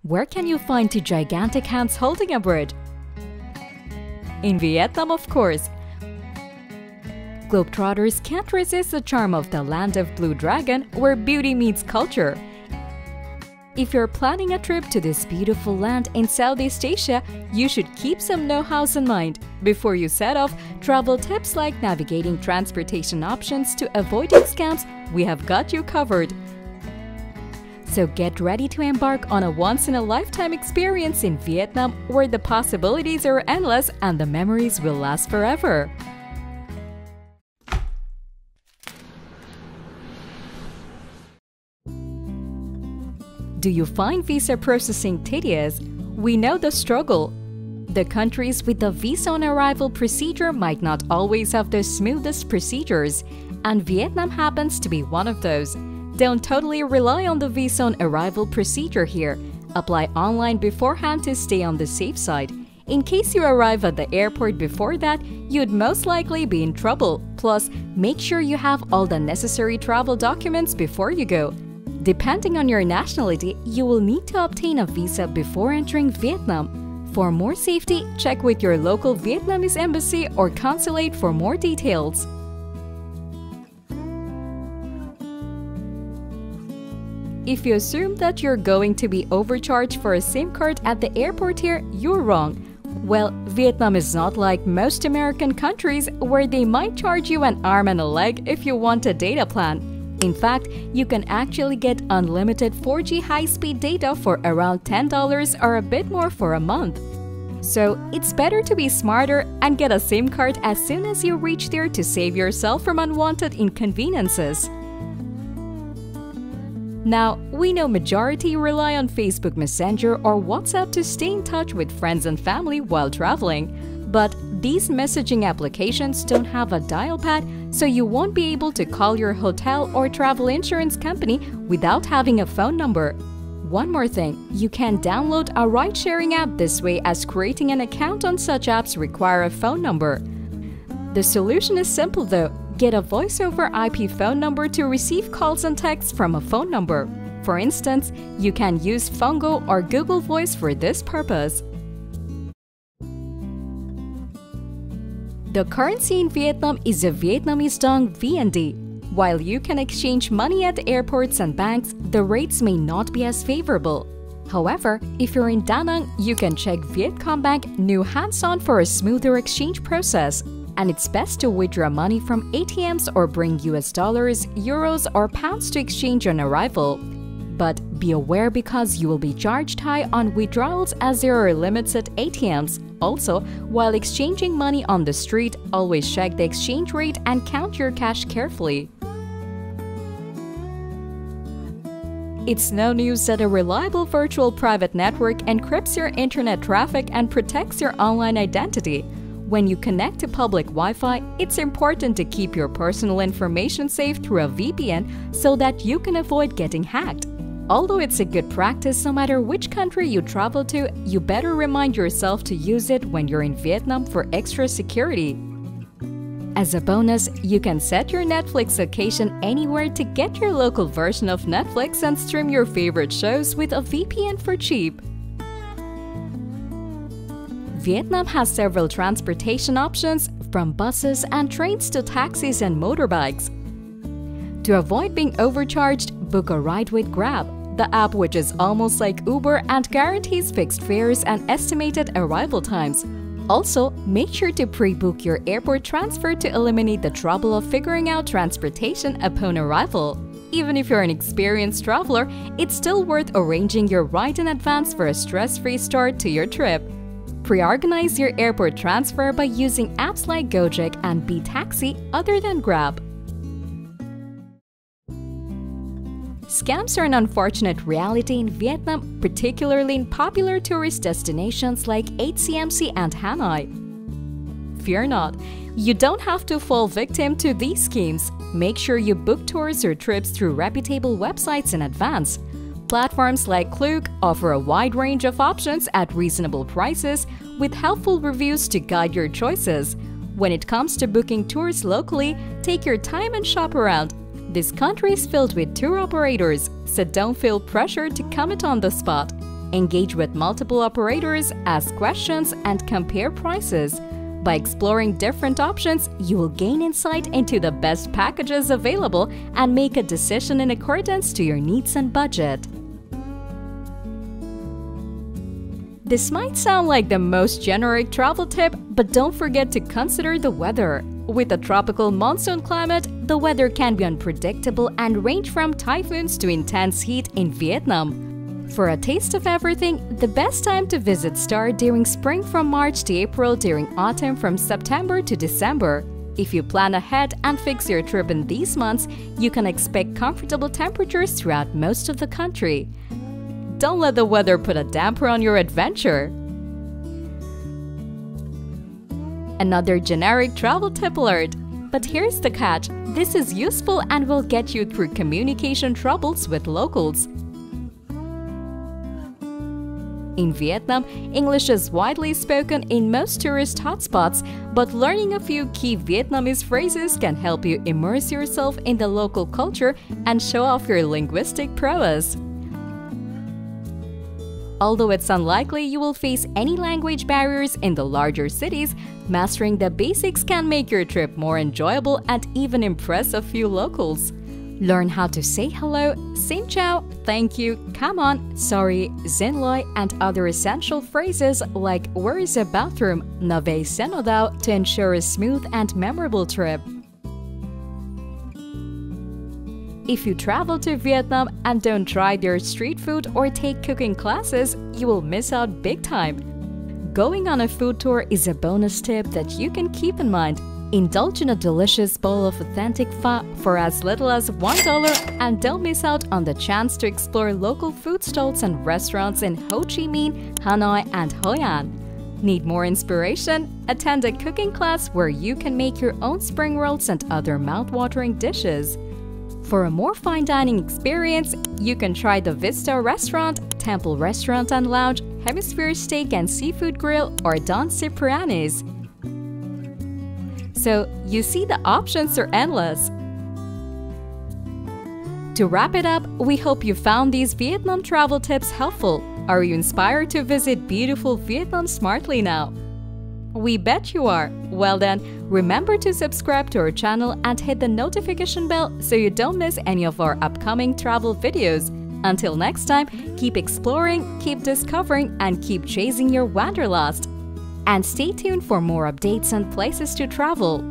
Where can you find two gigantic hands holding a bird? In Vietnam, of course. Globetrotters can't resist the charm of the land of Blue Dragon, where beauty meets culture. If you're planning a trip to this beautiful land in Southeast Asia, you should keep some know-hows in mind. Before you set off, travel tips like navigating transportation options to avoiding scams, we have got you covered. So get ready to embark on a once-in-a-lifetime experience in Vietnam, where the possibilities are endless and the memories will last forever. Do you find visa processing tedious? We know the struggle. The countries with the visa on arrival procedure might not always have the smoothest procedures, and Vietnam happens to be one of those. Don't totally rely on the visa on arrival procedure here. Apply online beforehand to stay on the safe side. In case you arrive at the airport before that, you'd most likely be in trouble. Plus, make sure you have all the necessary travel documents before you go. Depending on your nationality, you will need to obtain a visa before entering Vietnam. For more safety, check with your local Vietnamese embassy or consulate for more details. If you assume that you're going to be overcharged for a SIM card at the airport here, you're wrong. Well, Vietnam is not like most American countries where they might charge you an arm and a leg if you want a data plan. In fact, you can actually get unlimited 4G high-speed data for around $10 or a bit more for a month. So, it's better to be smarter and get a SIM card as soon as you reach there to save yourself from unwanted inconveniences. Now, we know majority rely on Facebook Messenger or WhatsApp to stay in touch with friends and family while traveling. But these messaging applications don't have a dial pad, so you won't be able to call your hotel or travel insurance company without having a phone number. One more thing, you can download a ride-sharing app this way, as creating an account on such apps require a phone number. The solution is simple though. Get a voice-over IP phone number to receive calls and texts from a phone number. For instance, you can use Phongo or Google Voice for this purpose. The currency in Vietnam is a Vietnamese dong VND. While you can exchange money at airports and banks, the rates may not be as favorable. However, if you're in Da Nang, you can check Vietcombank New Hands-On for a smoother exchange process. And it's best to withdraw money from ATMs or bring US dollars, euros, or pounds to exchange on arrival. But be aware, because you will be charged high on withdrawals as there are limits at ATMs. Also, while exchanging money on the street, always check the exchange rate and count your cash carefully. It's no news that a reliable virtual private network encrypts your internet traffic and protects your online identity. When you connect to public Wi-Fi, it's important to keep your personal information safe through a VPN so that you can avoid getting hacked. Although it's a good practice no matter which country you travel to, you better remind yourself to use it when you're in Vietnam for extra security. As a bonus, you can set your Netflix location anywhere to get your local version of Netflix and stream your favorite shows with a VPN for cheap. Vietnam has several transportation options, from buses and trains to taxis and motorbikes. To avoid being overcharged, book a ride with Grab, the app which is almost like Uber and guarantees fixed fares and estimated arrival times. Also, make sure to pre-book your airport transfer to eliminate the trouble of figuring out transportation upon arrival. Even if you're an experienced traveler, it's still worth arranging your ride in advance for a stress-free start to your trip. Pre-organize your airport transfer by using apps like Gojek and B-Taxi other than Grab. Scams are an unfortunate reality in Vietnam, particularly in popular tourist destinations like HCMC and Hanoi. Fear not, you don't have to fall victim to these schemes. Make sure you book tours or trips through reputable websites in advance. Platforms like Klook offer a wide range of options at reasonable prices with helpful reviews to guide your choices. When it comes to booking tours locally, take your time and shop around. This country is filled with tour operators, so don't feel pressured to commit on the spot. Engage with multiple operators, ask questions, and compare prices. By exploring different options, you will gain insight into the best packages available and make a decision in accordance to your needs and budget. This might sound like the most generic travel tip, but don't forget to consider the weather. With a tropical monsoon climate, the weather can be unpredictable and range from typhoons to intense heat in Vietnam. For a taste of everything, the best time to visit start during spring from March to April, during autumn from September to December. If you plan ahead and fix your trip in these months, you can expect comfortable temperatures throughout most of the country. Don't let the weather put a damper on your adventure. Another generic travel tip alert. But here's the catch, this is useful and will get you through communication troubles with locals. In Vietnam, English is widely spoken in most tourist hotspots, but learning a few key Vietnamese phrases can help you immerse yourself in the local culture and show off your linguistic prowess. Although it's unlikely you will face any language barriers in the larger cities, mastering the basics can make your trip more enjoyable and even impress a few locals. Learn how to say hello, xin chào, thank you, come on, sorry, xin lỗi, and other essential phrases like where is the bathroom, na về xe nào đâu, to ensure a smooth and memorable trip. If you travel to Vietnam and don't try their street food or take cooking classes, you will miss out big time. Going on a food tour is a bonus tip that you can keep in mind. Indulge in a delicious bowl of authentic pho for as little as $1 and don't miss out on the chance to explore local food stalls and restaurants in Ho Chi Minh, Hanoi, and Hoi An. Need more inspiration? Attend a cooking class where you can make your own spring rolls and other mouth-watering dishes. For a more fine dining experience, you can try the Vista Restaurant, Temple Restaurant and Lounge, Hemisphere Steak and Seafood Grill, or Don Cipriani's. So, you see, the options are endless. To wrap it up, we hope you found these Vietnam travel tips helpful. Are you inspired to visit beautiful Vietnam smartly now? We bet you are! Well then, remember to subscribe to our channel and hit the notification bell so you don't miss any of our upcoming travel videos. Until next time, keep exploring, keep discovering, and keep chasing your wanderlust. And stay tuned for more updates and places to travel.